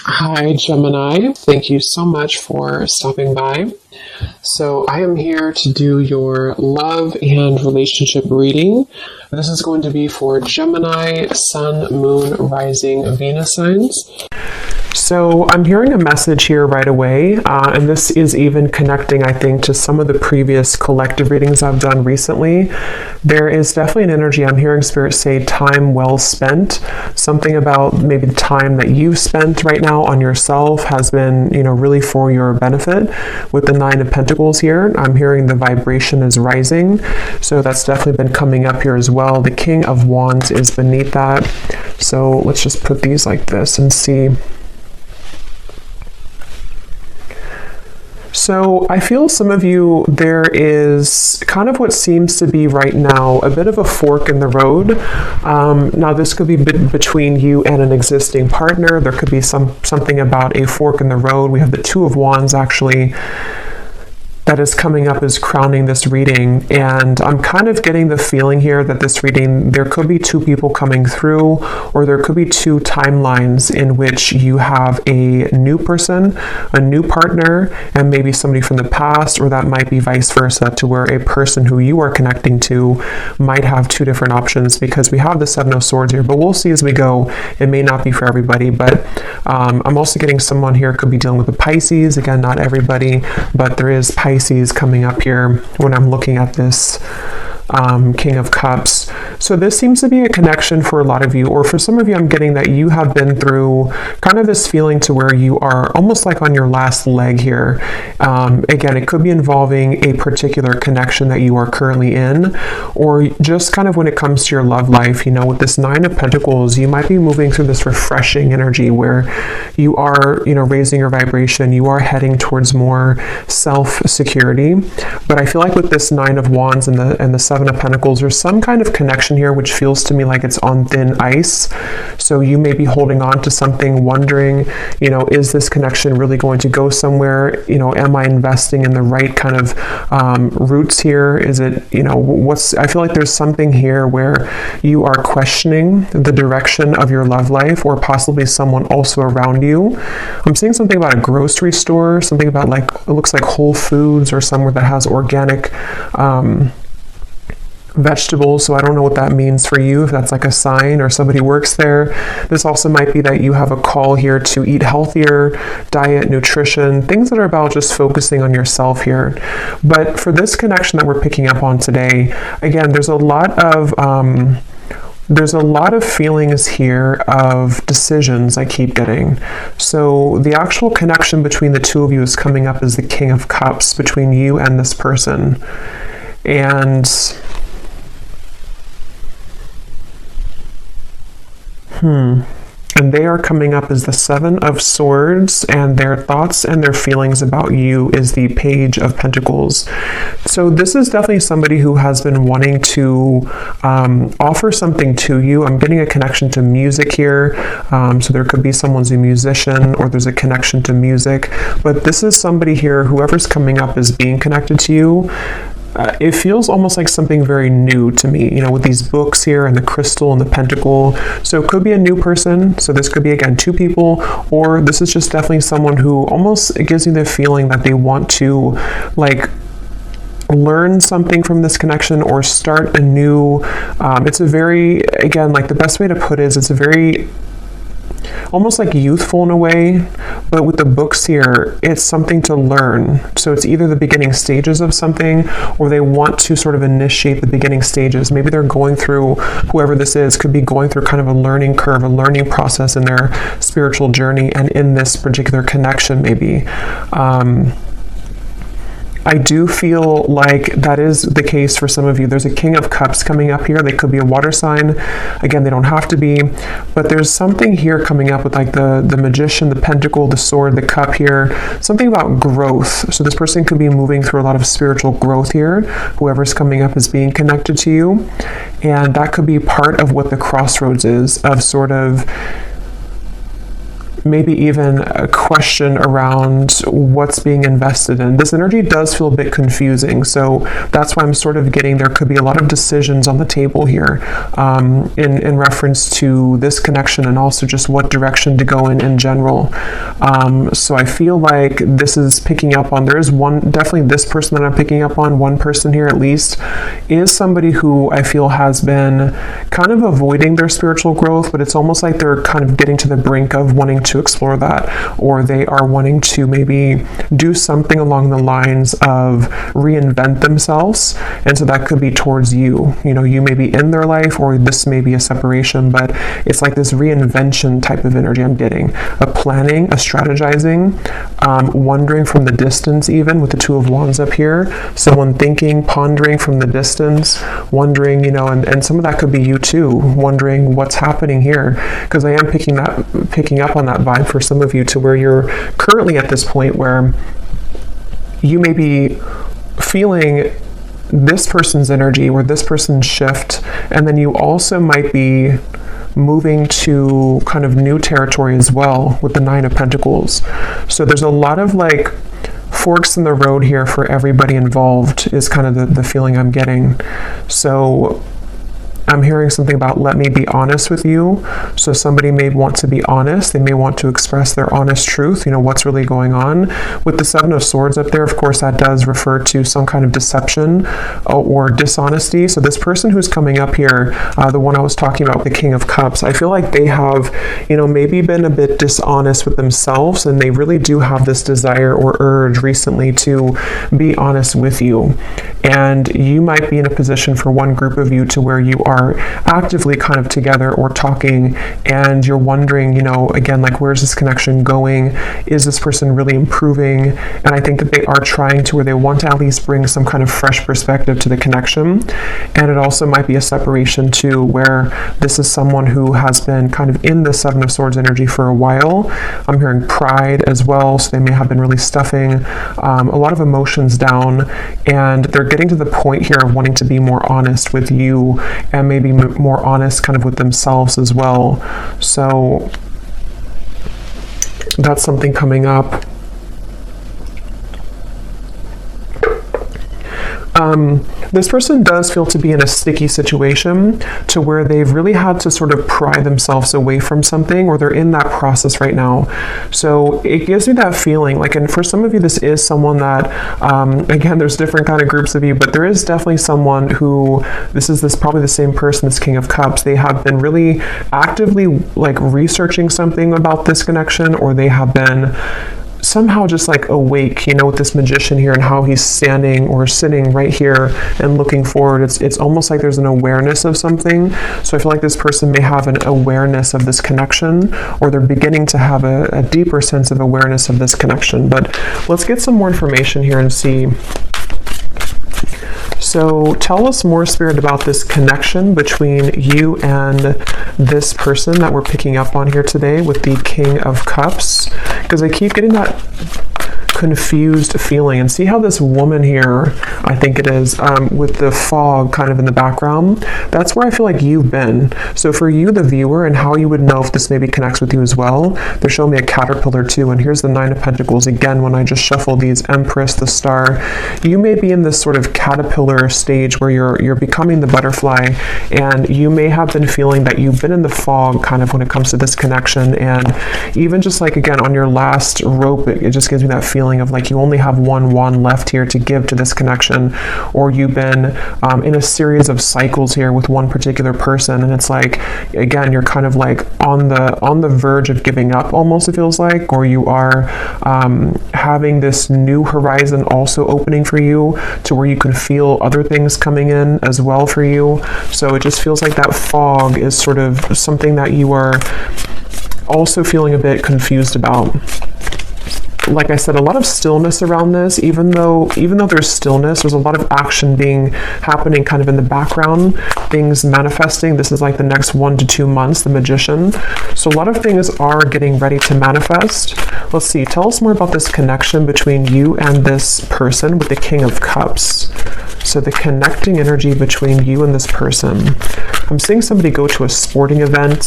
Hi, Gemini. Thank you so much for stopping by. So I am here to do your love and relationship reading. This is going to be for Gemini, Sun, Moon, Rising, Venus signs. So I'm hearing a message here right away, and this is even connecting, I think, to some of the previous collective readings I've done recently. There is definitely an energy. I'm hearing Spirit say time well spent. Something about maybe the time that you've spent right now on yourself has been, really for your benefit. With the Nine of Pentacles here, I'm hearing the vibration is rising. So that's definitely been coming up here as well. The King of Wands is beneath that. So let's just put these like this and see. So I feel some of you, there is kind of what seems to be right now a bit of a fork in the road. Now this could be between you and an existing partner. There could be something about a fork in the road. We have the Two of Wands actually that is coming up as crowning this reading, and I'm kind of getting the feeling here that this reading, there could be two people coming through, or there could be two timelines in which you have a new person, a new partner, and maybe somebody from the past, or that might be vice versa, to where a person who you are connecting to might have two different options, because we have the Seven of Swords here, but we'll see as we go. It may not be for everybody, but I'm also getting someone here could be dealing with the Pisces. Again, not everybody, but there is Pisces coming up here when I'm looking at this King of Cups. So this seems to be a connection for a lot of you, or for some of you, I'm getting that you have been through kind of this feeling to where you are almost like on your last leg here. Again, it could be involving a particular connection that you are currently in, or just kind of when it comes to your love life, with this Nine of Pentacles, you might be moving through this refreshing energy where you are, raising your vibration, you are heading towards more self-security. But I feel like with this Nine of Wands and the Seven of Pentacles, there's some kind of connection here which feels to me like it's on thin ice. So you may be holding on to something, wondering, is this connection really going to go somewhere? Am I investing in the right kind of roots here? Is it, I feel like there's something here where you are questioning the direction of your love life, or possibly someone also around you. I'm seeing something about a grocery store, something about it looks like Whole Foods, or somewhere that has organic vegetables. So I don't know what that means for you, if that's like a sign or somebody works there. This also might be that you have a call here to eat healthier, diet, nutrition, things that are about just focusing on yourself here. But for this connection that we're picking up on today, again, there's a lot of feelings here of decisions I keep getting. So the actual connection between the two of you is coming up as the King of Cups between you and this person. And they are coming up as the Seven of Swords, and their thoughts and their feelings about you is the Page of Pentacles. So this is definitely somebody who has been wanting to offer something to you. I'm getting a connection to music here. So there could be someone's a musician, or there's a connection to music. But this is somebody here, whoever's coming up as being connected to you. It feels almost like something very new to me, with these books here and the crystal and the pentacle. So it could be a new person. So this could be, again, two people, or this is just definitely someone who almost, it gives me the feeling that they want to learn something from this connection, or start a new, it's a very, again, the best way to put it is it's a very, almost like youthful in a way, but with the books here, it's something to learn. So it's either the beginning stages of something, or they want to sort of initiate the beginning stages. Maybe they're going through, whoever this is, could be going through kind of a learning curve, a learning process in their spiritual journey, and in this particular connection, maybe. I do feel like that is the case for some of you. There's a King of Cups coming up here. They could be a water sign. Again, they don't have to be, but there's something here coming up with the Magician, the Pentacle, the Sword, the Cup here. Something about growth. So this person could be moving through a lot of spiritual growth here, whoever's coming up as being connected to you. And that could be part of what the crossroads is, of sort of maybe even a question around what's being invested in. This energy does feel a bit confusing, so that's why I'm sort of getting there could be a lot of decisions on the table here in reference to this connection, and also just what direction to go in general. So I feel like this is picking up on, there is definitely this person that I'm picking up on, one person here at least, is somebody who I feel has been kind of avoiding their spiritual growth, but it's almost like they're kind of getting to the brink of wanting to explore that, or they are wanting to maybe do something along the lines of reinvent themselves. And so that could be towards you. You may be in their life, or this may be a separation, but it's like this reinvention type of energy I'm getting. A planning, a strategizing, wondering from the distance, even with the Two of Wands up here. Someone thinking, pondering from the distance, wondering, and some of that could be you too, wondering what's happening here, because I am picking up on that vibe for some of you, to where you're currently at this point where you may be feeling this person's energy or this person's shift, and then you also might be moving to kind of new territory as well with the Nine of Pentacles. So there's a lot of like forks in the road here for everybody involved, is kind of the feeling I'm getting. So I'm hearing something about, let me be honest with you. So somebody may want to be honest. They may want to express their honest truth, what's really going on. With the Seven of Swords up there, of course, that does refer to some kind of deception or dishonesty. So this person who's coming up here, the one I was talking about, the King of Cups, I feel like they have, maybe been a bit dishonest with themselves, and they really do have this desire or urge recently to be honest with you. And you might be in a position for one group of you to where you are actively kind of together or talking, and you're wondering, again, like, where's this connection going? Is this person really improving? And I think that they are trying to, where they want to at least bring some kind of fresh perspective to the connection. And it also might be a separation too, where this is someone who has been kind of in the Seven of Swords energy for a while. I'm hearing pride as well, so they may have been really stuffing a lot of emotions down, and they're getting to the point here of wanting to be more honest with you, and maybe more honest kind of with themselves as well. So that's something coming up. This person does feel to be in a sticky situation, to where they've really had to sort of pry themselves away from something, or they're in that process right now. So it gives me that feeling like, and for some of you, this is someone that, again, there's different kind of groups of you, but there is definitely someone who, this probably the same person, this King of Cups. They have been really actively like researching something about this connection, or they have been somehow just like awake, with this Magician here and how he's standing or sitting right here and looking forward. It's almost like there's an awareness of something. So I feel like this person may have an awareness of this connection, or they're beginning to have a deeper sense of awareness of this connection. But let's get some more information here and see. So tell us more, Spirit, about this connection between you and this person that we're picking up on here today with the King of Cups, because I keep getting that confused feeling. And see how this woman here, I think it is, with the fog kind of in the background, that's where I feel like you've been. So for you, the viewer, and how you would know if this maybe connects with you as well, they're showing me a caterpillar too, and here's the Nine of Pentacles again. When I just shuffle these, Empress, the Star, you may be in this sort of caterpillar stage where you're becoming the butterfly, and you may have been feeling that you've been in the fog kind of when it comes to this connection. And even just like, again, on your last rope, it just gives me that feeling of like you only have one wand left here to give to this connection, or you've been in a series of cycles here with one particular person, and it's like, again, you're kind of like on the verge of giving up almost, it feels like, or you are having this new horizon also opening for you, to where you can feel other things coming in as well for you. So it just feels like that fog is sort of something that you are also feeling a bit confused about. Like I said, a lot of stillness around this. Even though there's stillness, there's a lot of action happening kind of in the background, things manifesting. This is like the next 1 to 2 months, the Magician. So a lot of things are getting ready to manifest, Let's see, tell us more about this connection between you and this person with the King of Cups. So the connecting energy between you and this person. I'm seeing somebody go to a sporting event,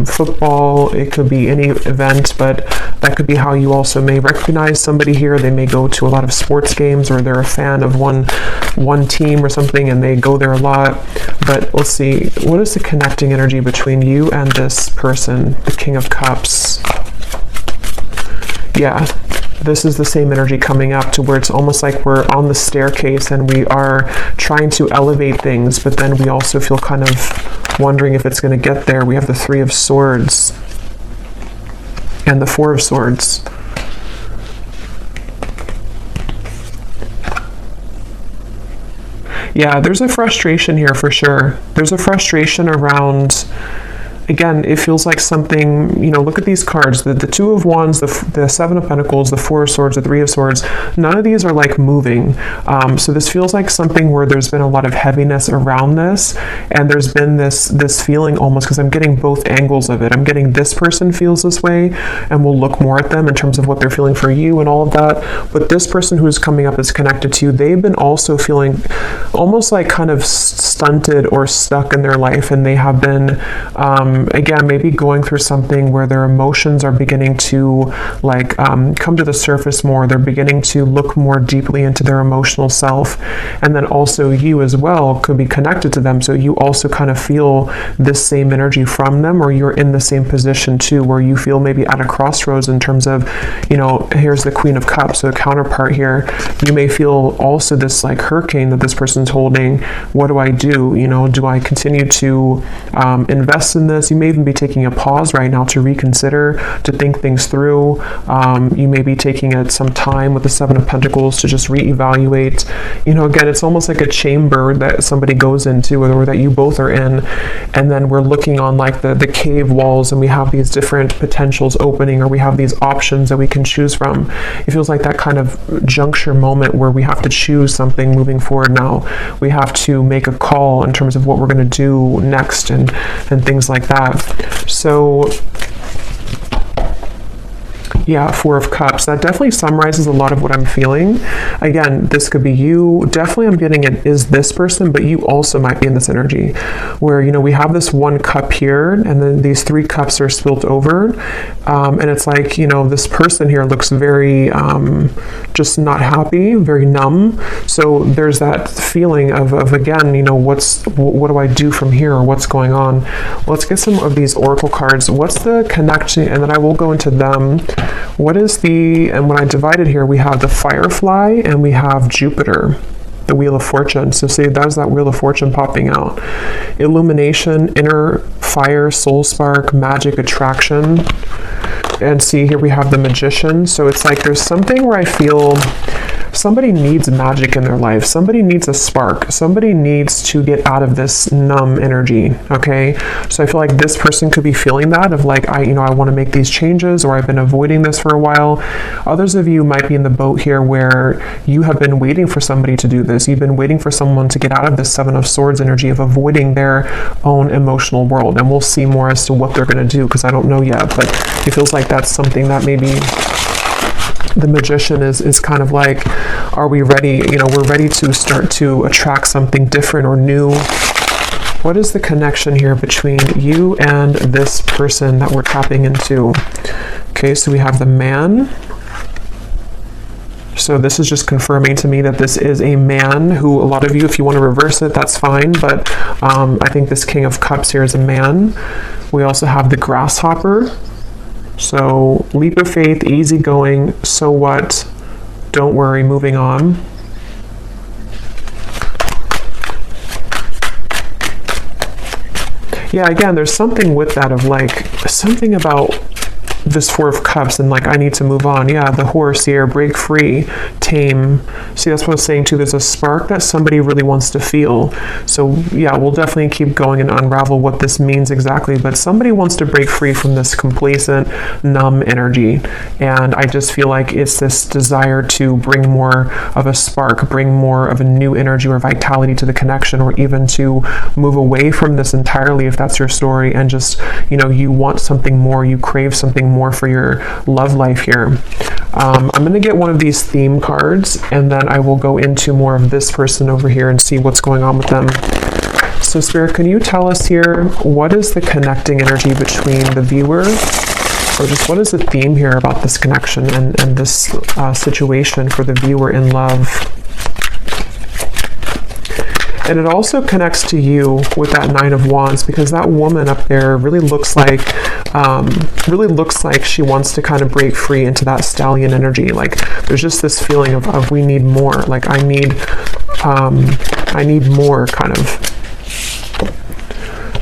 football, it could be any event, but that could be how you also may recognize somebody here. They may go to a lot of sports games, or they're a fan of one team or something and they go there a lot. But let's see, what is the connecting energy between you and this person, the King of Cups? Yeah, this is the same energy coming up to where it's almost like we're on the staircase and we are trying to elevate things, but then we also feel kind of wondering if it's going to get there. We have the Three of Swords and the Four of Swords. Yeah, there's a frustration here for sure. There's a frustration around, again, it feels like something, you know, look at these cards, the Two of Wands, the Seven of Pentacles, the Four of Swords, the Three of Swords. None of these are like moving. So this feels like something where there's been a lot of heaviness around this, and there's been this feeling almost, because I'm getting both angles of it. I'm getting this person feels this way, and we'll look more at them in terms of what they're feeling for you and all of that. But this person who's coming up is connected to you. They've been also feeling almost like kind of stunted or stuck in their life, and they have been, again, maybe going through something where their emotions are beginning to like come to the surface more. They're beginning to look more deeply into their emotional self. And then also you as well could be connected to them. So you also kind of feel this same energy from them, or you're in the same position too, where you feel maybe at a crossroads in terms of, you know, here's the Queen of Cups, so a counterpart here. You may feel also this like hurricane that this person's holding. What do I do? You know, do I continue to invest in this? You may even be taking a pause right now to reconsider, to think things through. You may be taking some time with the Seven of Pentacles to just reevaluate. You know, again, it's almost like a chamber that somebody goes into, or that you both are in, and then we're looking on like the cave walls, and we have these different potentials opening, or we have these options that we can choose from. It feels like that kind of juncture moment where we have to choose something moving forward now. We have to make a call in terms of what we're going to do next, and things like that. So yeah, Four of Cups. That definitely summarizes a lot of what I'm feeling. Again, this could be you. Definitely I'm getting it is this person, but you also might be in this energy where, you know, we have this one cup here, and then these three cups are spilled over. And it's like, you know, this person here looks very just not happy, very numb. So there's that feeling of again, you know, what do I do from here, or what's going on? Let's get some of these oracle cards. What's the connection? And then I will go into them. What is and when I divide it here, we have the Firefly and we have Jupiter, the Wheel of Fortune. So see, that's that Wheel of Fortune popping out. Illumination, inner fire, soul spark, magic, attraction. And see, here we have the Magician. So it's like there's something where I feel somebody needs magic in their life. Somebody needs a spark. Somebody needs to get out of this numb energy, okay? So I feel like this person could be feeling that of like, I want to make these changes, or I've been avoiding this for a while. Others of you might be in the boat here where you have been waiting for somebody to do this. You've been waiting for someone to get out of this Seven of Swords energy of avoiding their own emotional world. And we'll see more as to what they're going to do, because I don't know yet, but it feels like that's something that maybe the Magician is kind of like, are we ready? You know, we're ready to start to attract something different or new. What is the connection here between you and this person that we're tapping into? Okay, so we have the Man. So this is just confirming to me that this is a man who, a lot of you, if you want to reverse it, that's fine. But I think this King of Cups here is a man. We also have the Grasshopper. So leap of faith, easygoing, so what? Don't worry, moving on. Yeah, again, there's something with that of like, something about this Four of Cups and like, I need to move on. Yeah, the Horse here, break free, tame. See, that's what I was saying too. There's a spark that somebody really wants to feel. So yeah, we'll definitely keep going and unravel what this means exactly. But somebody wants to break free from this complacent, numb energy. And I just feel like it's this desire to bring more of a spark, bring more of a new energy or vitality to the connection, or even to move away from this entirely if that's your story. And just, you know, you want something more, you crave something more. more for your love life here. I'm going to get one of these theme cards, and then I will go into more of this person over here and see what's going on with them. So Spirit, can you tell us here, what is the connecting energy between the viewer, or just what is the theme here about this connection and this situation for the viewer in love? And it also connects to you with that Nine of Wands, because that woman up there really looks like she wants to kind of break free into that stallion energy. Like there's just this feeling of we need more. Like I need more kind of.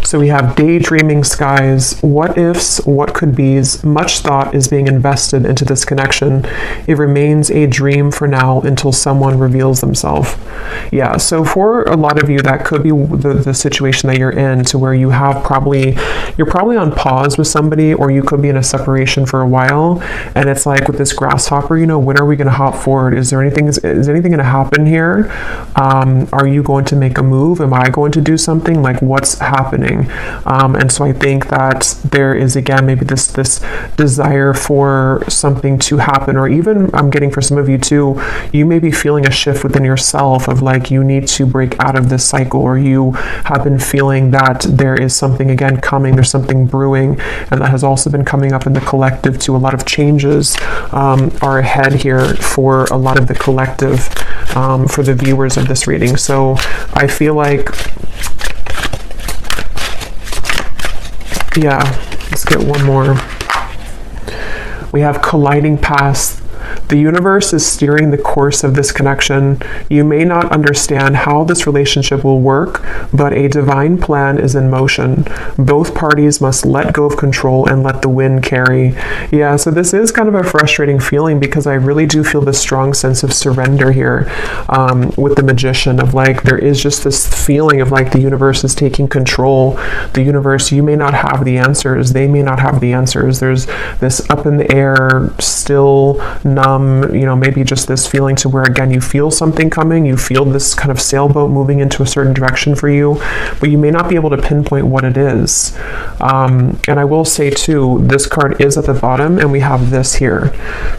So we have daydreaming skies, what ifs, what could be's, much thought is being invested into this connection. It remains a dream for now until someone reveals themselves. Yeah, so for a lot of you, that could be the situation that you're in, to where you have you're probably on pause with somebody, or you could be in a separation for a while. And it's like with this grasshopper, when are we going to hop forward? Is anything going to happen here? Are you going to make a move? Am I going to do something? Like what's happening? And so I think that there is, again, maybe this desire for something to happen, or even I'm getting for some of you too, you may be feeling a shift within yourself of like you need to break out of this cycle, or you have been feeling that there is something again coming, there's something brewing, and that has also been coming up in the collective too. A lot of changes are ahead here for a lot of the collective, for the viewers of this reading. So I feel like, yeah, let's get one more. We have colliding paths. The universe is steering the course of this connection. You may not understand how this relationship will work, but a divine plan is in motion. Both parties must let go of control and let the wind carry. Yeah, so this is kind of a frustrating feeling, because I really do feel this strong sense of surrender here with the Magician, of like there is just this feeling of like the universe is taking control. The universe, you may not have the answers, they may not have the answers. There's this up in the air, still numb, maybe just this feeling to where, again, you feel something coming, you feel this kind of sailboat moving into a certain direction for you, but you may not be able to pinpoint what it is. And I will say too, this card is at the bottom, and we have this here.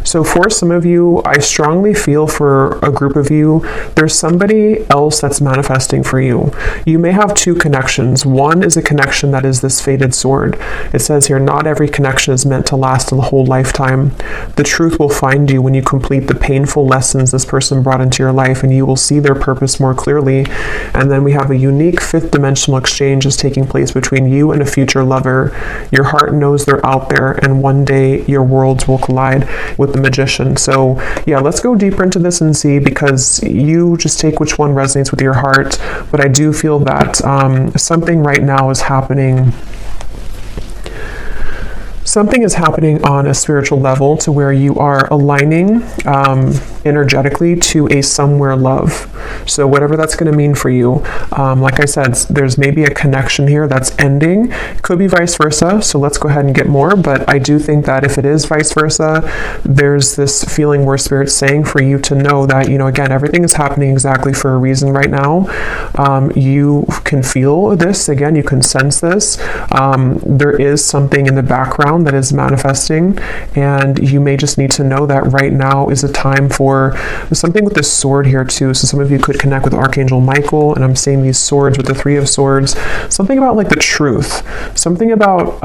So for some of you, I strongly feel for a group of you, there's somebody else that's manifesting for you. You may have two connections. One is a connection that is this fated sword. It says here, not every connection is meant to last a whole lifetime. The truth will find you when you complete the painful lessons this person brought into your life, and you will see their purpose more clearly. And then we have a unique fifth dimensional exchange is taking place between you and a future lover. Your heart knows they're out there, and one day your worlds will collide with the Magician. So yeah, let's go deeper into this and see, because you just take which one resonates with your heart. But I do feel that something right now is happening. Something is happening on a spiritual level to where you are aligning energetically to a somewhere love. So whatever that's going to mean for you, like I said, there's maybe a connection here that's ending. It could be vice versa. So let's go ahead and get more. But I do think that if it is vice versa, there's this feeling where Spirit's saying for you to know that, again, everything is happening exactly for a reason right now. You can feel this. Again, you can sense this. There is something in the background that is manifesting, and you may just need to know that right now is a time for something with this sword here too. So some of you could connect with Archangel Michael, and I'm seeing these swords with the Three of Swords. Something about like the truth, something about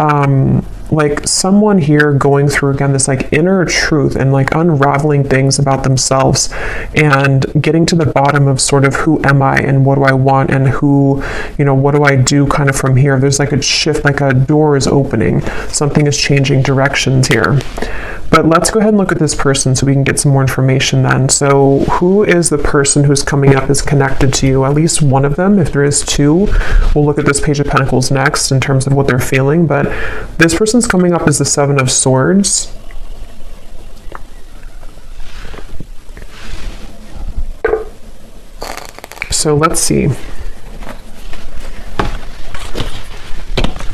like someone here going through, again, this like inner truth and like unraveling things about themselves and getting to the bottom of sort of who am I and what do I want and who, what do I do kind of from here. There's like a shift, like a door is opening. Something is changing directions here. But let's go ahead and look at this person so we can get some more information then. So who is the person who's coming up is connected to you? At least one of them. If there is two, we'll look at this Page of Pentacles next in terms of what they're feeling. But this person's coming up as the Seven of Swords. So let's see.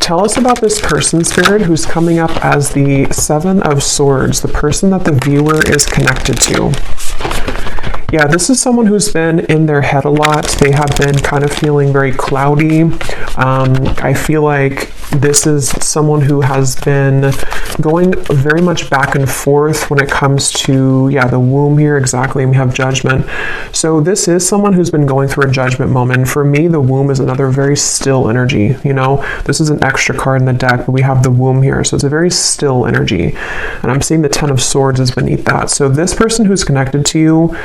Tell us about this person, Spirit, who's coming up as the Seven of Swords, the person that the viewer is connected to. Yeah, this is someone who's been in their head a lot. They have been kind of feeling very cloudy. I feel like this is someone who has been going very much back and forth when it comes to, the womb here, exactly, and we have judgment. So this is someone who's been going through a judgment moment. For me, the womb is another very still energy, This is an extra card in the deck, but we have the womb here, so it's a very still energy. And I'm seeing the Ten of Swords is beneath that. So this person who's connected to you,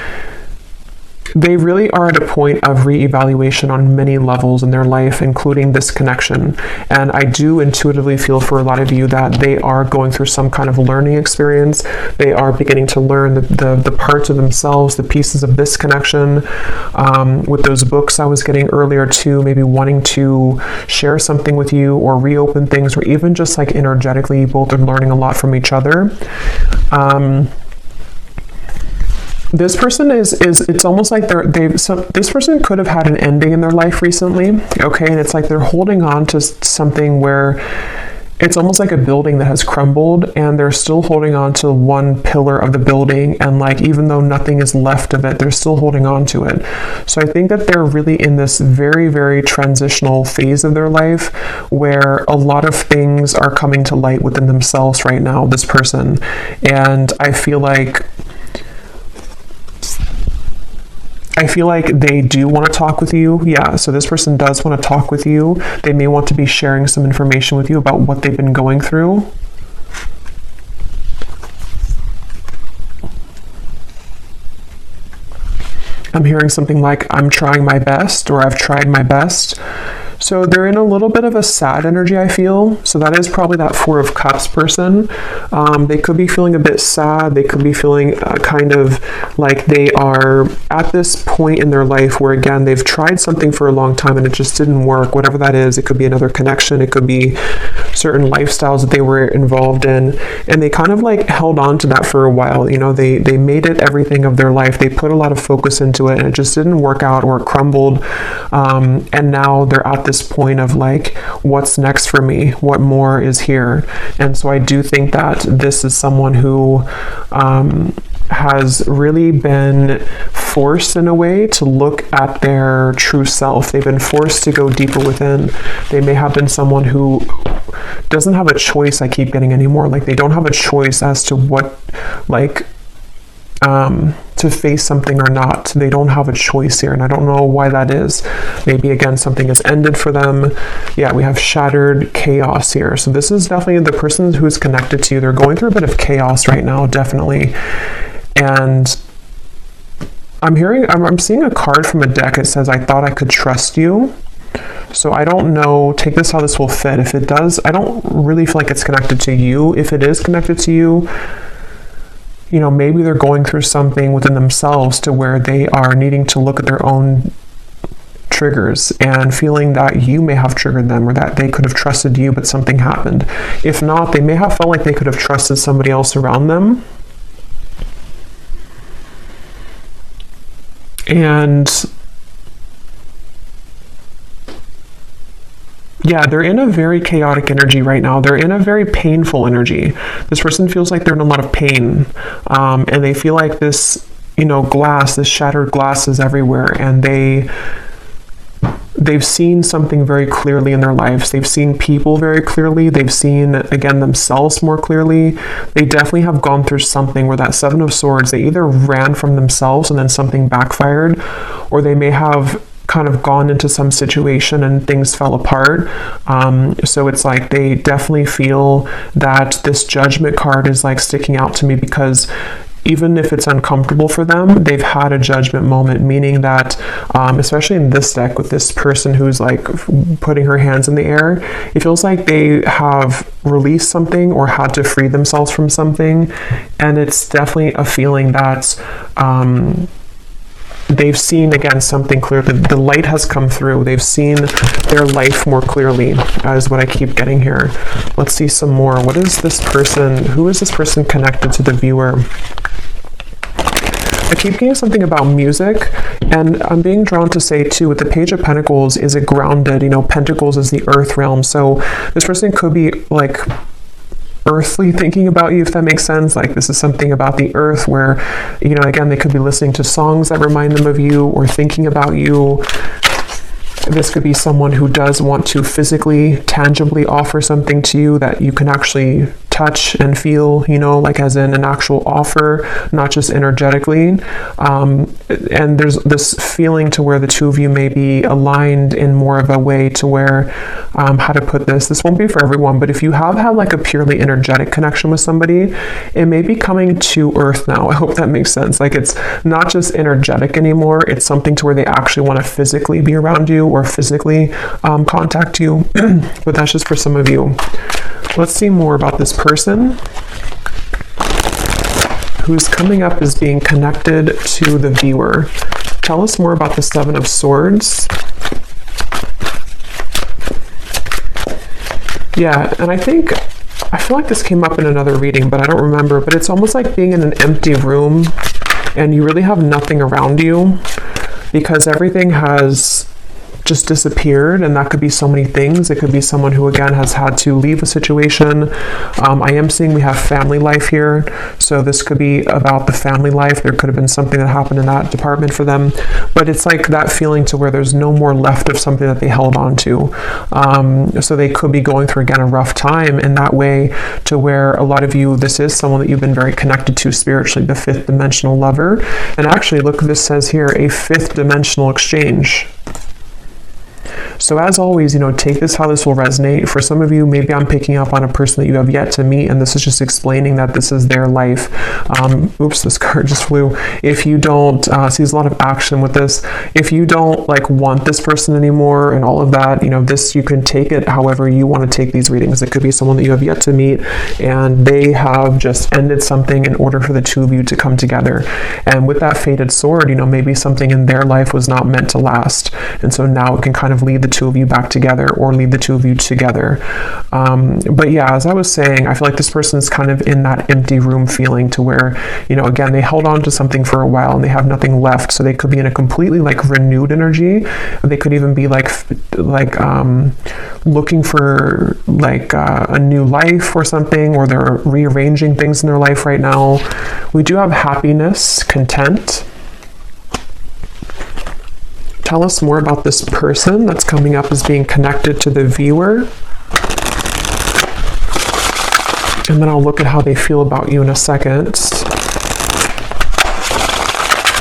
they really are at a point of reevaluation on many levels in their life, including this connection. And I do intuitively feel for a lot of you that they are going through some kind of learning experience. They are beginning to learn the parts of themselves, the pieces of this connection. With those books I was getting earlier too, maybe wanting to share something with you or reopen things, or even just like energetically, you both are learning a lot from each other. This person it's almost like this person could have had an ending in their life recently, okay? And it's like they're holding on to something where it's almost like a building that has crumbled, and they're still holding on to one pillar of the building, and like even though nothing is left of it, they're still holding on to it. So I think that they're really in this very, very transitional phase of their life where a lot of things are coming to light within themselves right now, this person. And I feel like they do want to talk with you. Yeah, so this person does want to talk with you. They may want to be sharing some information with you about what they've been going through. I'm hearing something like, I'm trying my best, or I've tried my best. So they're in a little bit of a sad energy, I feel. So that is probably that Four of Cups person. They could be feeling a bit sad. They could be feeling kind of like they are at this point in their life where, again, they've tried something for a long time and it just didn't work. Whatever that is, it could be another connection. It could be certain lifestyles that they were involved in. And they kind of like held on to that for a while. They made it everything of their life. They put a lot of focus into it and it just didn't work out, or it crumbled. And now they're at this point of like, what's next for me? What more is here? And so I do think that this is someone who has really been forced in a way to look at their true self. They've been forced to go deeper within. They may have been someone who doesn't have a choice, I keep getting anymore. Like they don't have a choice as to what, like, to face something or not. They don't have a choice here, and I don't know why that is. Maybe, again, something has ended for them. Yeah, we have shattered chaos here. So this is definitely the person who's connected to you. They're going through a bit of chaos right now, definitely. And I'm seeing a card from a deck. It says, I thought I could trust you. So I don't know, take this how this will fit. If it does, I don't really feel like it's connected to you. If it is connected to you, maybe they're going through something within themselves to where they are needing to look at their own triggers and feeling that you may have triggered them, or that they could have trusted you, but something happened. If not, they may have felt like they could have trusted somebody else around them. And yeah, they're in a very chaotic energy right now. They're in a very painful energy. This person feels like they're in a lot of pain. And they feel like this, glass, this shattered glass is everywhere. And they've seen something very clearly in their lives. They've seen people very clearly. They've seen, again, themselves more clearly. They definitely have gone through something where that Seven of Swords, they either ran from themselves and then something backfired, or they may have kind of gone into some situation and things fell apart. So it's like they definitely feel that this Judgment card is like sticking out to me, because even if it's uncomfortable for them, they've had a judgment moment, meaning that, especially in this deck with this person who's like putting her hands in the air, it feels like they have released something or had to free themselves from something. And it's definitely a feeling that, they've seen, again, something clear. The light has come through. They've seen their life more clearly, is what I keep getting here. Let's see some more. What is this person? Who is this person connected to the viewer? I keep getting something about music, and I'm being drawn to say too, with the Page of Pentacles, is it grounded? Pentacles is the earth realm. So this person could be like earthly thinking about you, if that makes sense. Like this is something about the earth where, again, they could be listening to songs that remind them of you or thinking about you. This could be someone who does want to physically, tangibly offer something to you that you can actually touch and feel, like as in an actual offer, not just energetically. And there's this feeling to where the two of you may be aligned in more of a way to where, how to put this won't be for everyone, but if you have had like a purely energetic connection with somebody, it may be coming to earth now. I hope that makes sense. Like it's not just energetic anymore. It's something to where they actually want to physically be around you or physically contact you. But that's just for some of you. Let's see more about this person who's coming up as being connected to the viewer. Tell us more about the Seven of Swords. Yeah, and I feel like this came up in another reading, but I don't remember. But it's almost like being in an empty room and you really have nothing around you because everything has just disappeared, and that could be so many things. It could be someone who again has had to leave a situation. I am seeing we have family life here, so this could be about the family life. There could have been something that happened in that department for them, but it's like that feeling to where there's no more left of something that they held on to. So they could be going through again a rough time in that way, to where a lot of you, this is someone that you've been very connected to spiritually, the fifth dimensional lover. And actually, look, this says here, a fifth dimensional exchange. So as always, take this how this will resonate. For some of you, maybe I'm picking up on a person that you have yet to meet, and this is just explaining that this is their life. Oops, this card just flew. If you don't, see there's a lot of action with this. If you don't want this person anymore and all of that, this, you can take it however you want to take these readings. It could be someone that you have yet to meet, and they have just ended something in order for the two of you to come together. And with that fated sword, maybe something in their life was not meant to last. And so now it can kind of lead the two of you back together or lead the two of you together. But yeah, as I was saying, I feel like this person is kind of in that empty room feeling to where, again, they held on to something for a while and they have nothing left. So they could be in a completely renewed energy. They could even be looking for a new life or something, or they're rearranging things in their life right now. We do have happiness, content. Tell us more about this person that's coming up as being connected to the viewer. And then I'll look at how they feel about you in a second.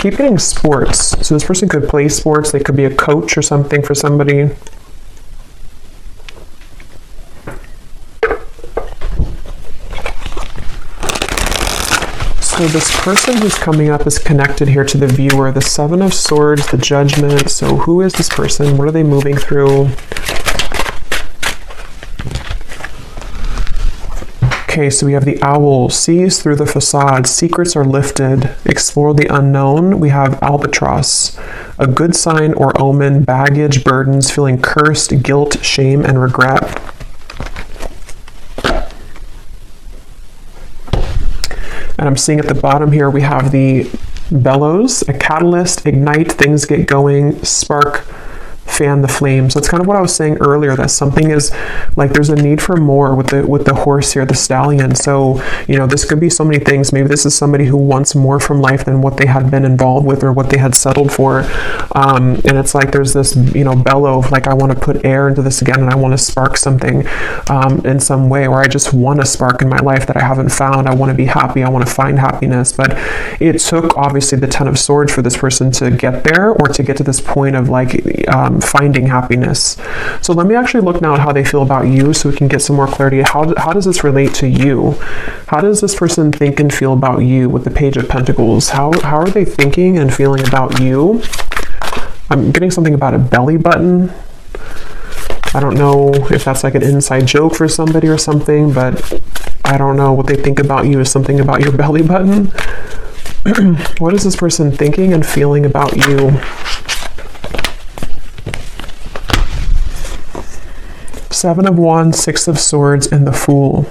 Keep getting sports. So this person could play sports. They could be a coach or something for somebody. So this person who's coming up is connected here to the viewer, the Seven of Swords, the Judgment. So who is this person? What are they moving through? Okay, so we have the Owl, sees through the facade, secrets are lifted, explore the unknown. We have Albatross, a good sign or omen, baggage, burdens, feeling cursed, guilt, shame, and regret. And I'm seeing at the bottom here, we have the Bellows, a catalyst, ignite, things get going, spark, fan the flame. So it's kind of what I was saying earlier, that something is there's a need for more with the horse here, the stallion. So this could be so many things. Maybe this is somebody who wants more from life than what they had been involved with or what they had settled for, and it's there's this bellow of I want to put air into this again, and I want to spark something in some way, or I just want a spark in my life that I haven't found. I want to be happy, I want to find happiness. But it took obviously the Ten of Swords for this person to get there, or to get to this point of finding happiness. So let me actually look now at how they feel about you, so we can get some more clarity. How does this relate to you? How does this person think and feel about you with the Page of Pentacles? How are they thinking and feeling about you? I'm getting something about a belly button. I don't know if that's an inside joke for somebody or something, but I don't know. What they think about you is something about your belly button. What is this person thinking and feeling about you? Seven of Wands, Six of Swords, and the Fool.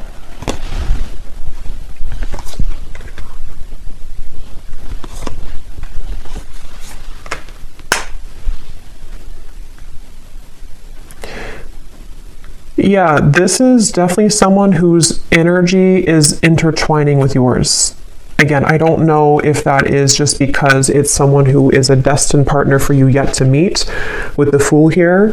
Yeah, this is definitely someone whose energy is intertwining with yours. Again, I don't know if that is just because it's someone who is a destined partner for you yet to meet with the Fool here.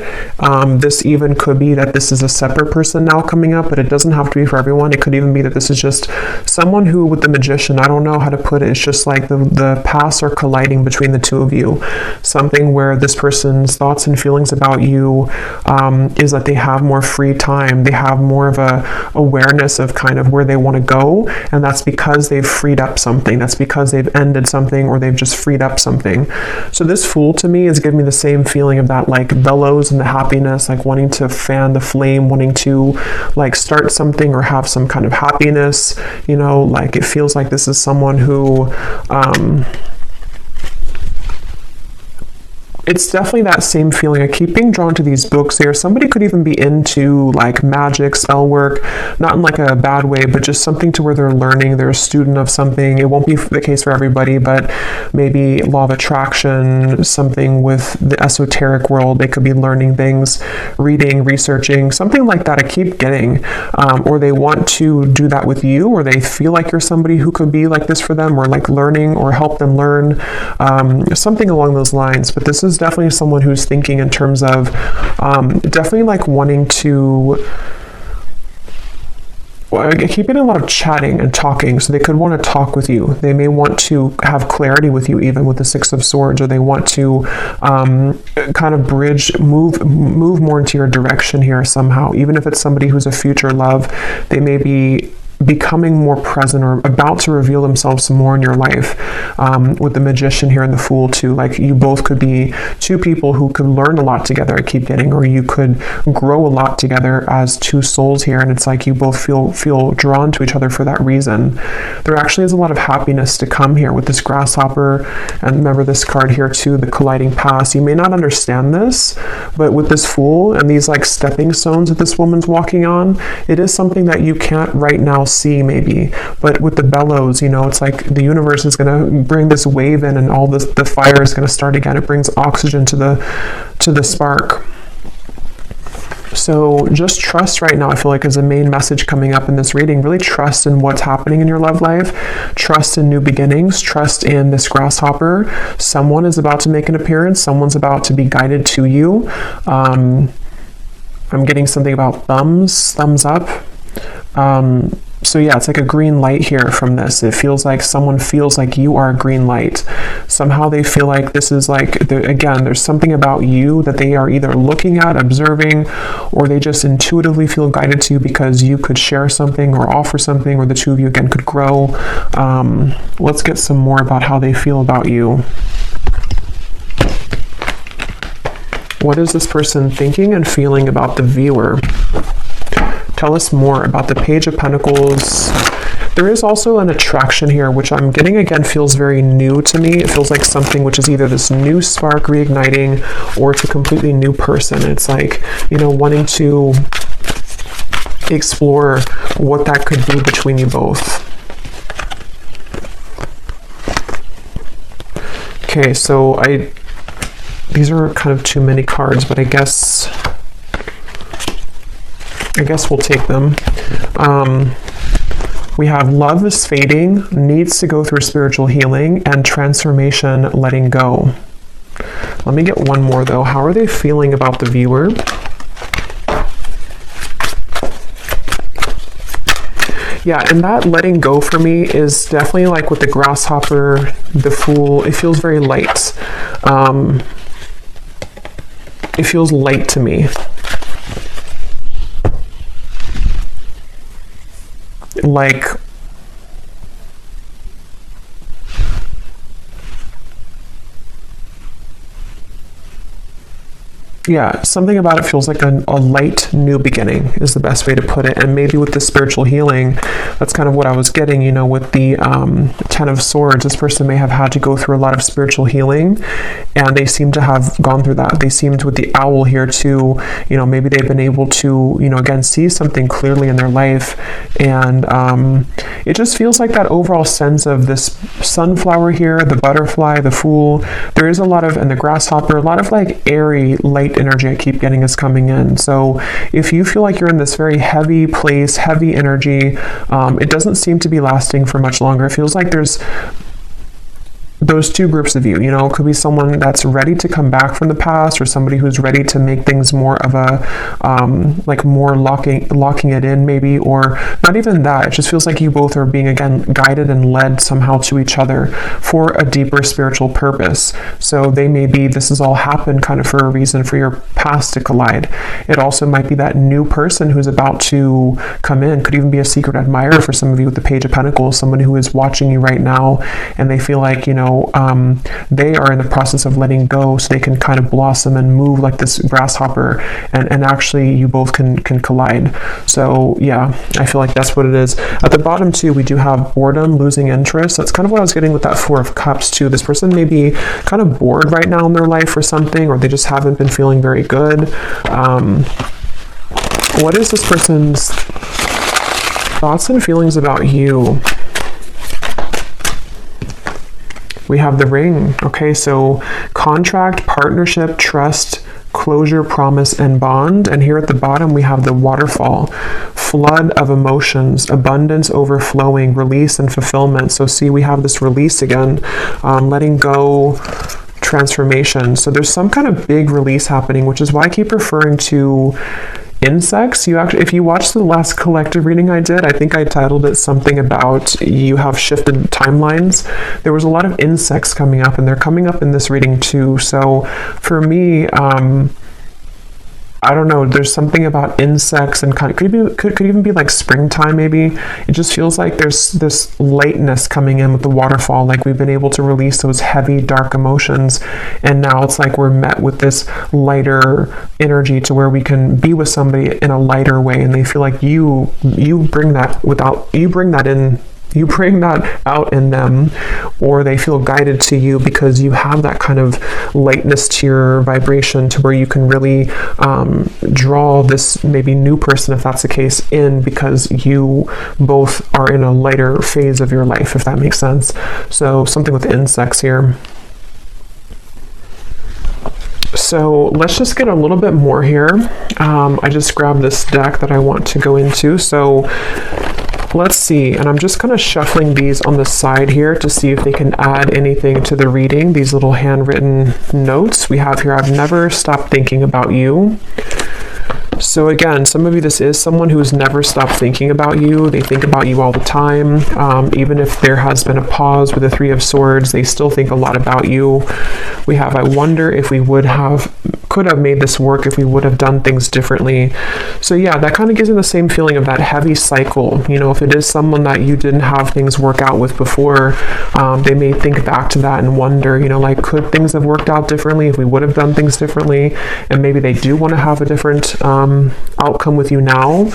This even could be that this is a separate person now coming up, but it doesn't have to be for everyone. It could even be that this is just someone who, with the Magician, I don't know how to put it. It's just like the paths are colliding between the two of you. Something where this person's thoughts and feelings about you is that they have more free time. They have more of a awareness of kind of where they want to go, and that's because they've freed up something. That's because they've ended something, or they've just freed up something. So this Fool to me is giving me the same feeling of that like bellows and the happiness, like wanting to fan the flame, wanting to like start something or have some kind of happiness, you know, like it feels like this is someone who it's definitely that same feeling. I keep being drawn to these books here. Somebody could even be into like magic, spell work, not in like a bad way, but just something to where they're learning, they're a student of something. It won't be the case for everybody, but maybe law of attraction, something with the esoteric world. They could be learning things, reading, researching, something like that. I keep getting, or they want to do that with you, or they feel like you're somebody who could be like this for them, or like learning or help them learn, something along those lines. But this is definitely someone who's thinking in terms of definitely like wanting to, well, I keep getting a lot of chatting and talking, so they could want to talk with you. They may want to have clarity with you, even with the Six of Swords, or they want to kind of move more into your direction here somehow. Even if it's somebody who's a future love, they may be becoming more present or about to reveal themselves some more in your life. With the Magician here and the Fool too, like you both could be two people who could learn a lot together, I keep getting, or you could grow a lot together as two souls here, and it's like you both feel drawn to each other for that reason. There actually is a lot of happiness to come here with this Grasshopper, and remember this card here too, the colliding past. You may not understand this, but with this Fool and these like stepping stones that this woman's walking on, it is something that you can't right now see maybe, but with the bellows, you know, it's like the universe is going to bring this wave in, and all this, the fire is going to start again. It brings oxygen to the spark. So just trust right now, I feel like, is a main message coming up in this reading. Really trust in what's happening in your love life. Trust in new beginnings. Trust in this Grasshopper. Someone is about to make an appearance. Someone's about to be guided to you. I'm getting something about thumbs up. So yeah, it's like a green light here from this. It feels like someone feels like you are a green light. Somehow they feel like this is like, again, there's something about you that they are either looking at, observing, or they just intuitively feel guided to you because you could share something or offer something, or the two of you again could grow. Let's get some more about how they feel about you. What is this person thinking and feeling about the viewer? Tell us more about the Page of Pentacles. There is also an attraction here, which I'm getting again feels very new to me. It feels like something which is either this new spark reigniting, or it's a completely new person. It's like, you know, wanting to explore what that could be between you both. Okay, so these are kind of too many cards, but I guess we'll take them. We have love is fading, needs to go through spiritual healing, and transformation, letting go. Let me get one more though. How are they feeling about the viewer? Yeah, and that letting go for me is definitely like with the Grasshopper, the Fool. It feels very light. It feels light to me. Like, yeah, something about it feels like a light new beginning is the best way to put it. And maybe with the spiritual healing, that's kind of what I was getting, you know, with the Ten of Swords. This person may have had to go through a lot of spiritual healing, and they seem to have gone through that. They seemed with the Owl here too, you know, maybe they've been able to, you know, again, see something clearly in their life. And it just feels like that overall sense of this sunflower here, the butterfly, the Fool. There is a lot of, and the Grasshopper, a lot of like airy, light energy I keep getting is coming in. So if you feel like you're in this very heavy place, heavy energy, it doesn't seem to be lasting for much longer. It feels like there's those two groups of you, it could be someone that's ready to come back from the past, or somebody who's ready to make things more of a, like more locking it in maybe, or not even that. It just feels like you both are being, again, guided and led somehow to each other for a deeper spiritual purpose. So this has all happened kind of for a reason, for your past to collide. It also might be that new person who's about to come in, could even be a secret admirer for some of you with the Page of Pentacles, someone who is watching you right now, and they feel like, they are in the process of letting go so they can kind of blossom and move like this grasshopper, and actually you both can collide. So yeah, I feel like that's what it is. At the bottom too, we do have boredom, losing interest. That's kind of what I was getting with that Four of Cups too. This person may be kind of bored right now in their life or something, or they just haven't been feeling very good. What is this person's thoughts and feelings about you? We have the Ring. Okay, so contract, partnership, trust, closure, promise, and bond. And here at the bottom, we have the Waterfall. Flood of emotions, abundance, overflowing, release, and fulfillment. So see, we have this release again, letting go, transformation. So there's some kind of big release happening, which is why I keep referring to insects. If you watched the last collective reading I did, I think I titled it something about you have shifted timelines. There was a lot of insects coming up, and they're coming up in this reading too. So for me, I don't know, there's something about insects, and kind of could even be like springtime maybe. It just feels like there's this lightness coming in with the waterfall, like we've been able to release those heavy dark emotions, and now it's like we're met with this lighter energy to where we can be with somebody in a lighter way, and they feel like you bring that out in them, or they feel guided to you because you have that kind of lightness to your vibration, to where you can really draw this maybe new person, if that's the case, in, because you both are in a lighter phase of your life, if that makes sense. So something with insects here. So let's just get a little bit more here. I just grabbed this deck that I want to go into. So let's see, and I'm just kind of shuffling these on the side here to see if they can add anything to the reading. These little handwritten notes we have here. I've never stopped thinking about you. So again, some of you, this is someone who's never stopped thinking about you. They think about you all the time. Even if there has been a pause with the Three of Swords, they still think a lot about you. We have, I wonder if we could have made this work if we would have done things differently. So yeah, that kind of gives me the same feeling of that heavy cycle. If it is someone that you didn't have things work out with before, they may think back to that and wonder, like, could things have worked out differently if we would have done things differently? And maybe they do want to have a different outcome with you now.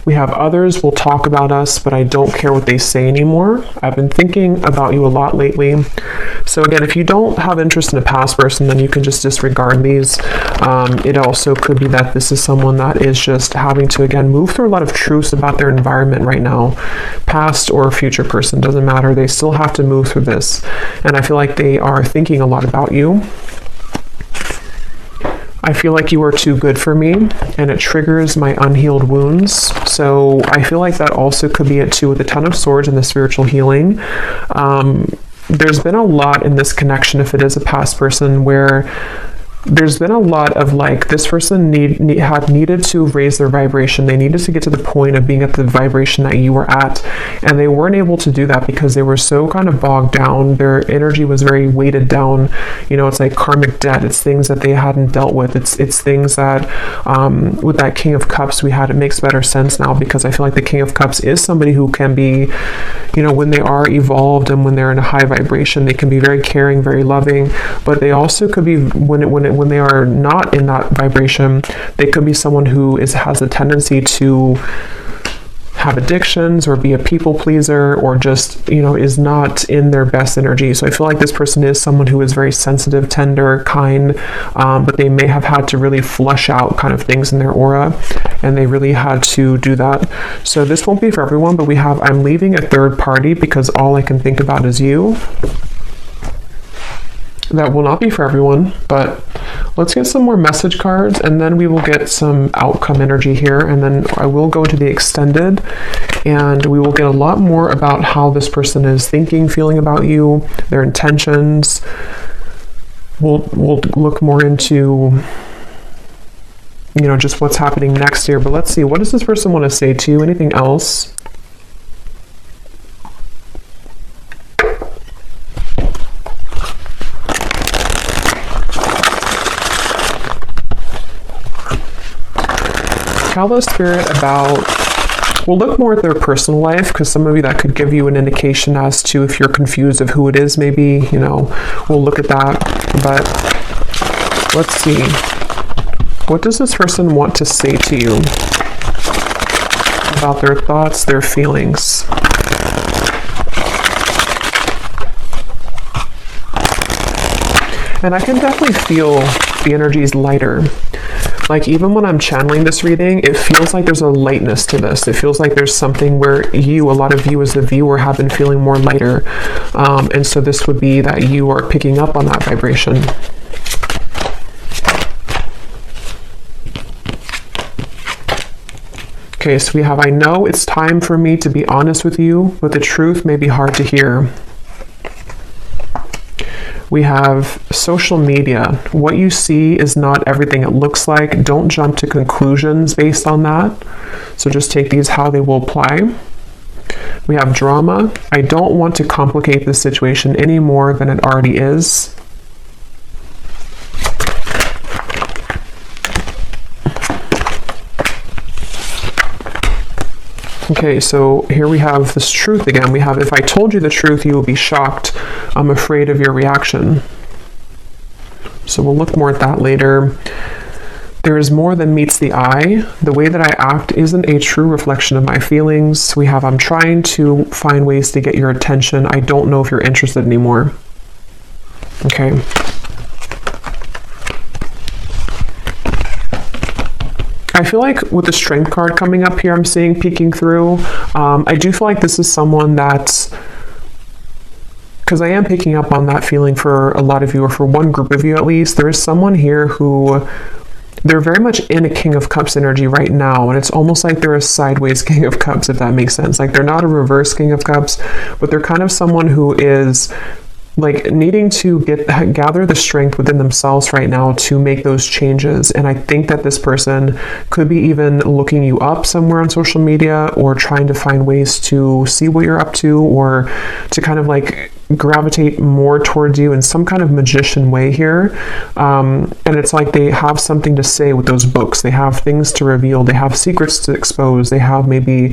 We have others will talk about us, but I don't care what they say anymore. I've been thinking about you a lot lately. So again, if you don't have interest in a past person, then you can just disregard these. It also could be that this is someone that is just having to, again, move through a lot of truths about their environment right now. Past or future person, doesn't matter. They still have to move through this. And I feel like they are thinking a lot about you. I feel like you are too good for me, and it triggers my unhealed wounds. So I feel like that also could be it too, with the Ten of Swords and the spiritual healing. There's been a lot in this connection, if it is a past person, where there's been a lot of like, this person had needed to raise their vibration. They needed to get to the point of being at the vibration that you were at, and they weren't able to do that because they were so kind of bogged down. Their energy was very weighted down. It's like karmic debt. It's things that they hadn't dealt with. It's things that with that King of Cups we had, it makes better sense now, because I feel like the King of Cups is somebody who can be, when they are evolved and when they're in a high vibration, they can be very caring, very loving, but they also could be, when they are not in that vibration, they could be someone who has a tendency to have addictions or be a people pleaser, or just, is not in their best energy. So I feel like this person is someone who is very sensitive, tender, kind, but they may have had to really flush out kind of things in their aura, and they really had to do that. So this won't be for everyone, but we have, I'm leaving a third party because all I can think about is you. That will not be for everyone, but Let's get some more message cards, and then we will get some outcome energy here, and then I will go to the extended, and we will get a lot more about how this person is thinking, feeling about you, their intentions. We'll look more into, you know, just what's happening next here. But let's see, what does this person want to say to you? Anything else? Tell the Spirit about, we'll look more at their personal life, because some of you, that could give you an indication as to if you're confused of who it is, maybe, you know, we'll look at that. But let's see, what does this person want to say to you about their thoughts, their feelings? And I can definitely feel the energies lighter. Like, even when I'm channeling this reading, it feels like there's a lightness to this. It feels like there's something where you, a lot of you as the viewer, have been feeling more lighter. And so this would be that you are picking up on that vibration. Okay, so we have, I know it's time for me to be honest with you, but the truth may be hard to hear. We have social media. What you see is not everything it looks like. Don't jump to conclusions based on that. So just take these how they will apply. We have drama. I don't want to complicate the situation any more than it already is. Okay, so here we have this truth again. We have, if I told you the truth, you will be shocked. I'm afraid of your reaction. So we'll look more at that later. There is more than meets the eye. The way that I act isn't a true reflection of my feelings. We have, I'm trying to find ways to get your attention. I don't know if you're interested anymore. Okay. I feel like with the Strength card coming up here, I'm seeing peeking through. I do feel like this is someone that's, because I am picking up on that feeling for a lot of you, or for one group of you at least. There is someone here who, they're very much in a King of Cups energy right now, and it's almost like they're a sideways King of Cups, if that makes sense. Like, they're not a reverse King of Cups, but they're kind of someone who is like needing to gather the strength within themselves right now to make those changes. And I think that this person could be even looking you up somewhere on social media, or trying to find ways to see what you're up to, or to kind of like gravitate more towards you in some kind of magician way here. And it's like they have something to say with those books. They have things to reveal. They have secrets to expose. They have maybe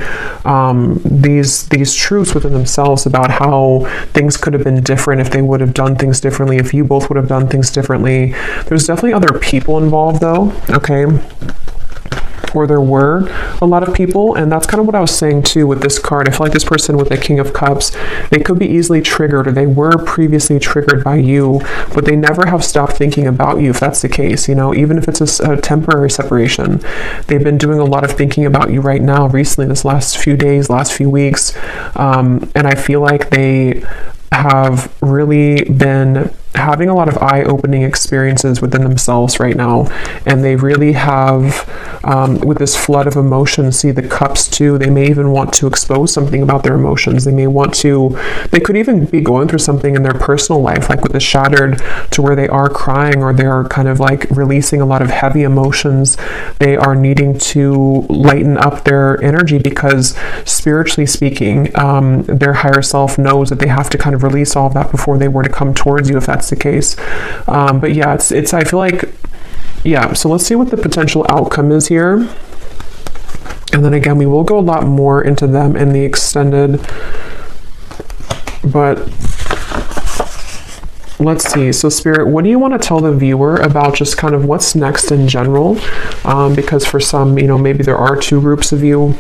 these truths within themselves about how things could have been different if they would have done things differently, if you both would have done things differently. There's definitely other people involved though, okay? Or there were a lot of people, and that's kind of what I was saying too with this card. I feel like this person with the King of Cups, they could be easily triggered, or they were previously triggered by you, but they never have stopped thinking about you, if that's the case, you know, even if it's a temporary separation. They've been doing a lot of thinking about you right now, recently, this last few days, last few weeks, and I feel like they have really been having a lot of eye-opening experiences within themselves right now, and they really have, with this flood of emotions, see the cups too, they may even want to expose something about their emotions. They may want to, they could even be going through something in their personal life, like with the shattered, to where they are crying, or they are kind of like releasing a lot of heavy emotions. They are needing to lighten up their energy, because spiritually speaking, their higher self knows that they have to kind of release all of that before they were to come towards you, if that's the case. But yeah, it's I feel like, yeah, so let's see what the potential outcome is here. And then again, we will go a lot more into them in the extended, but let's see. So Spirit, what do you want to tell the viewer about just kind of what's next in general? Because for some, you know, maybe there are two groups of you.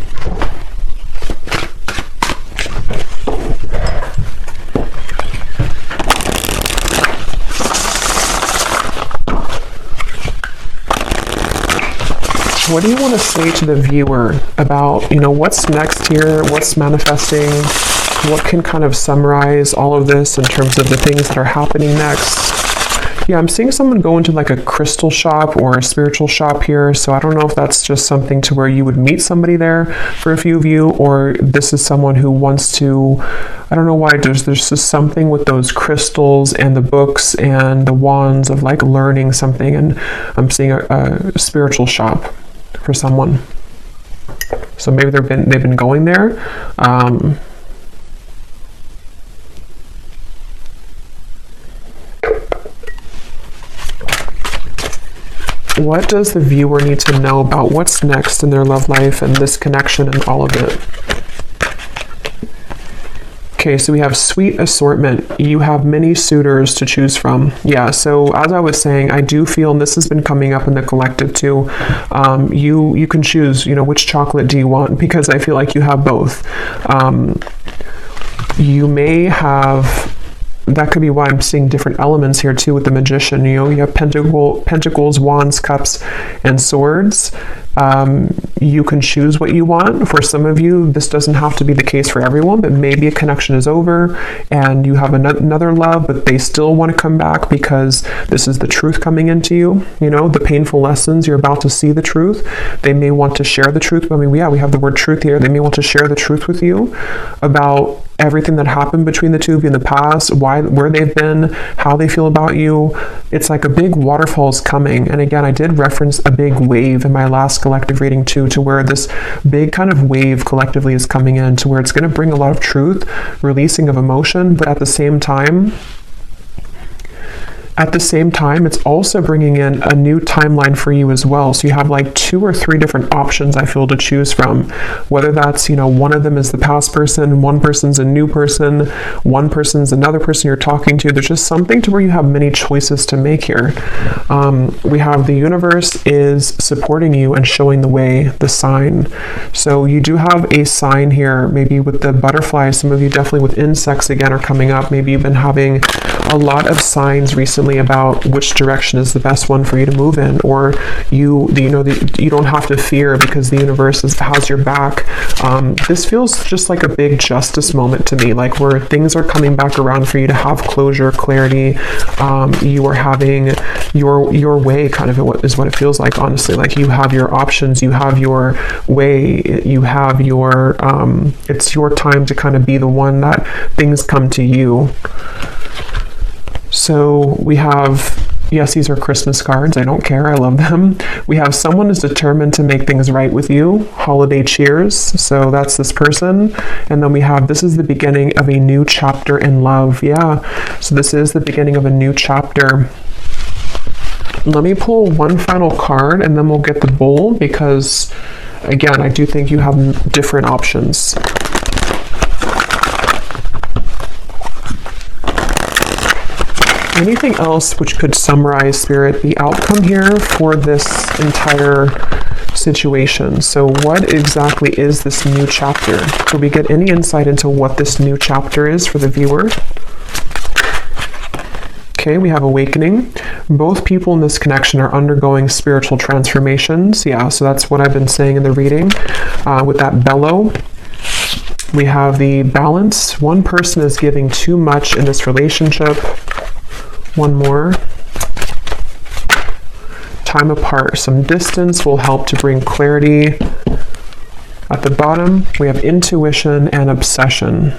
What do you want to say to the viewer about, you know, what's next here, what's manifesting, what can kind of summarize all of this in terms of the things that are happening next? Yeah, I'm seeing someone go into like a crystal shop or a spiritual shop here. So I don't know if that's just something to where you would meet somebody there for a few of you, or this is someone who wants to, I don't know why, there's just something with those crystals and the books and the wands of like learning something. And I'm seeing a spiritual shop for someone. So maybe they've been going there. What does the viewer need to know about what's next in their love life and this connection and all of it? Okay, so we have sweet assortment. You have many suitors to choose from. Yeah, so as I was saying, I do feel, and this has been coming up in the collective too, you can choose, which chocolate do you want, because I feel like you have both. You may have, that could be why I'm seeing different elements here too with the magician. You have pentacles, wands, cups, and swords. You can choose what you want. For some of you, this doesn't have to be the case for everyone, but maybe a connection is over and you have another love, but they still want to come back because this is the truth coming into you. The painful lessons, you're about to see the truth. They may want to share the truth. We have the word truth here. They may want to share the truth with you about everything that happened between the two of you in the past, where they've been, how they feel about you. It's like a big waterfall is coming. And again, I did reference a big wave in my last collective reading too, to where this big kind of wave collectively is coming in, to where it's going to bring a lot of truth, releasing of emotion, but at the same time, it's also bringing in a new timeline for you as well. So you have like 2 or 3 different options, I feel, to choose from. Whether that's, one of them is the past person, one person's a new person, one person's another person you're talking to. There's just something to where you have many choices to make here. We have the universe is supporting you and showing the way, the sign. So you do have a sign here, maybe with the butterflies. Some of you definitely with insects again are coming up. Maybe you've been having a lot of signs recently about which direction is the best one for you to move in, or you don't have to fear because the universe has your back. This feels just like a big justice moment to me, like where things are coming back around for you to have closure, clarity. You are having your way, kind of is what it feels like, honestly. Like you have your options, you have your way, you have your it's your time to kind of be the one that things come to you. So we have, yes, these are Christmas cards. I don't care. I love them. We have someone is determined to make things right with you. Holiday cheers. So that's this person. And then we have, this is the beginning of a new chapter in love. Yeah. So this is the beginning of a new chapter. Let me pull one final card and then we'll get the bowl, because again, I do think you have different options. Anything else which could summarize, Spirit, the outcome here for this entire situation? So what exactly is this new chapter? Do we get any insight into what this new chapter is for the viewer? Okay, we have awakening. Both people in this connection are undergoing spiritual transformations. Yeah, so that's what I've been saying in the reading with that bellow. We have the balance. One person is giving too much in this relationship. One more. Time apart. Some distance will help to bring clarity. At the bottom, we have intuition and obsession.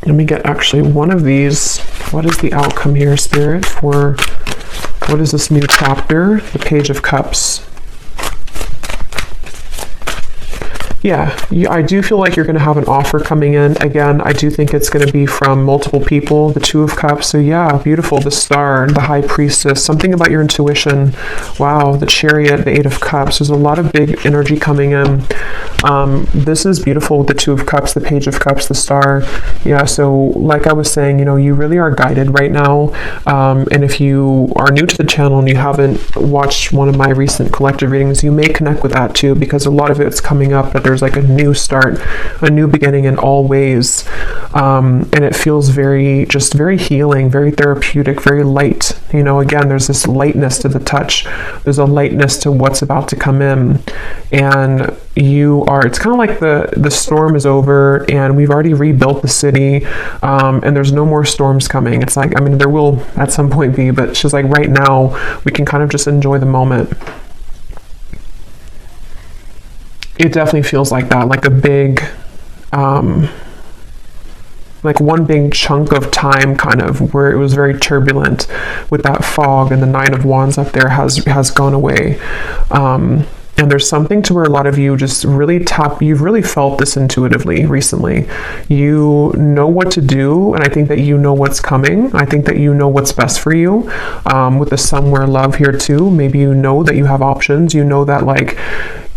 Let me get actually one of these. What is the outcome here, Spirit, for what is this new chapter? The Page of Cups. Yeah, I do feel like you're going to have an offer coming in. Again, I do think it's going to be from multiple people. The Two of Cups. So yeah, beautiful. The Star, the High Priestess, something about your intuition. Wow, the Chariot, the Eight of Cups. There's a lot of big energy coming in. This is beautiful with the Two of Cups, the Page of Cups, the Star. Yeah, so like I was saying, you really are guided right now. And if you are new to the channel and you haven't watched one of my recent collective readings, you may connect with that too, because a lot of it's coming up that there's there's like a new start, a new beginning in all ways. And it feels very healing, very therapeutic, very light. You know, again, there's this lightness to the touch. There's a lightness to what's about to come in. And it's kind of like the storm is over and we've already rebuilt the city, and there's no more storms coming. It's like, I mean, there will at some point be, but she's like, right now we can kind of just enjoy the moment. It definitely feels like that, like a big, like one big chunk of time, kind of, where it was very turbulent with that fog, and the Nine of Wands up there has gone away. And there's something to where a lot of you just really you've really felt this intuitively recently. You know what to do, and I think that you know what's coming. I think that you know what's best for you. With the somewhere love here too, maybe you know that you have options. You know that, like,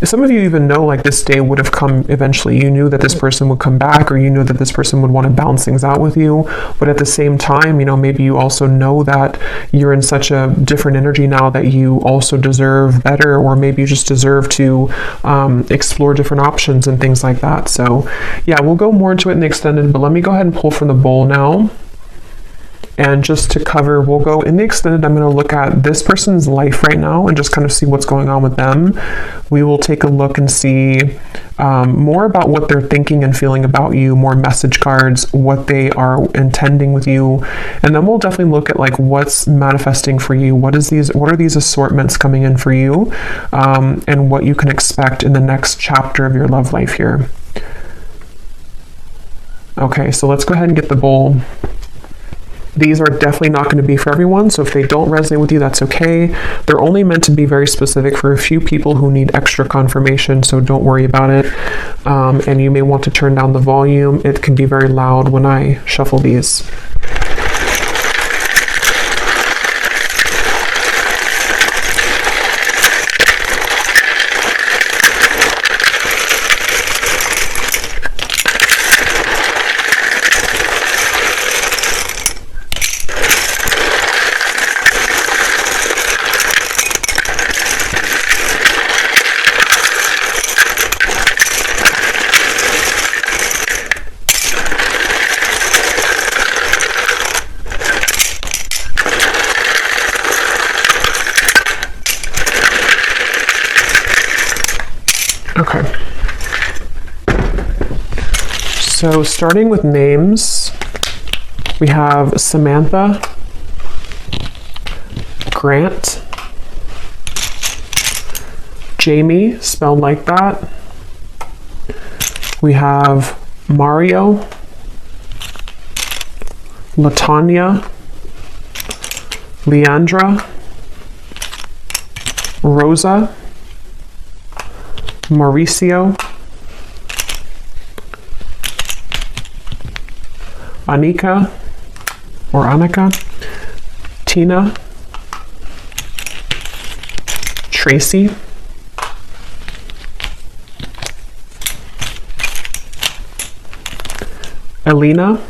some of you even know, like, this day would have come eventually. You knew that this person would come back, or you knew that this person would want to balance things out with you. But at the same time, you know, maybe you also know that you're in such a different energy now that you also deserve better, or maybe you just deserve to explore different options and things like that. So yeah, we'll go more into it in the extended, but let me go ahead and pull from the bowl now. And just to cover, we'll go in the extended, I'm going to look at this person's life right now and just kind of see what's going on with them. We will take a look and see more about what they're thinking and feeling about you, more message cards, what they are intending with you. And then we'll definitely look at, like, what's manifesting for you. What are these assortments coming in for you, and what you can expect in the next chapter of your love life here. Okay, so let's go ahead and get the bowl. These are definitely not going to be for everyone, so if they don't resonate with you, that's okay. They're only meant to be very specific for a few people who need extra confirmation, so don't worry about it. And you may want to turn down the volume. It can be very loud when I shuffle these. Okay. So starting with names, we have Samantha, Grant, Jamie, spelled like that. We have Mario, Latanya, Leandra, Rosa, Mauricio, Anika, Tina, Tracy, Elena,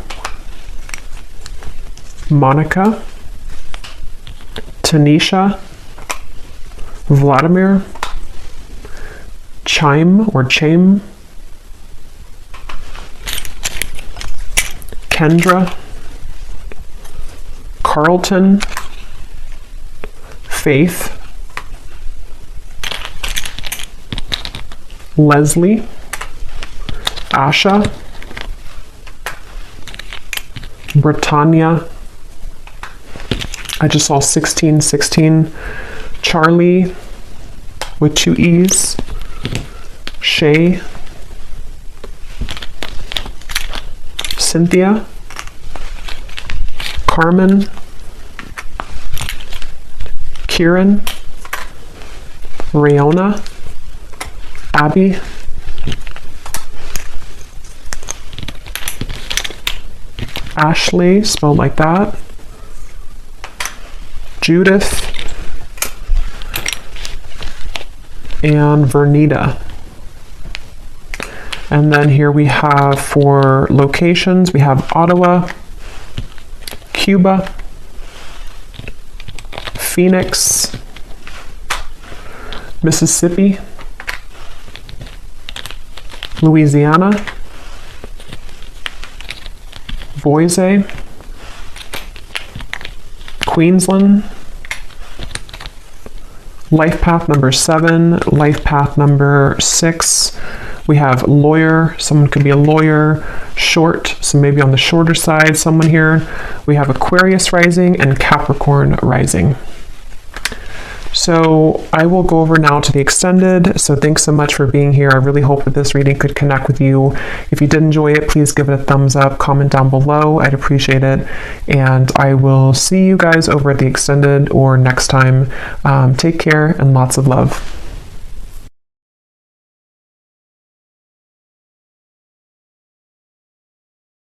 Monica, Tanisha, Vladimir, Chaim, Kendra, Carlton, Faith, Leslie, Asha, Britannia, I just saw 1616, Charlie with 2 E's, Shay, Cynthia, Carmen, Kieran, Rayona, Abby, Ashley, spelled like that, Judith, and Vernita. And then here we have, for locations, we have Ottawa, Cuba, Phoenix, Mississippi, Louisiana, Boise, Queensland, life path number 7, life path number 6. We have lawyer, someone could be a lawyer, short, so maybe on the shorter side, someone here. We have Aquarius rising and Capricorn rising. So I will go over now to the extended. So thanks so much for being here. I really hope that this reading could connect with you. If you did enjoy it, please give it a thumbs up, comment down below. I'd appreciate it. And I will see you guys over at the extended or next time. Take care and lots of love.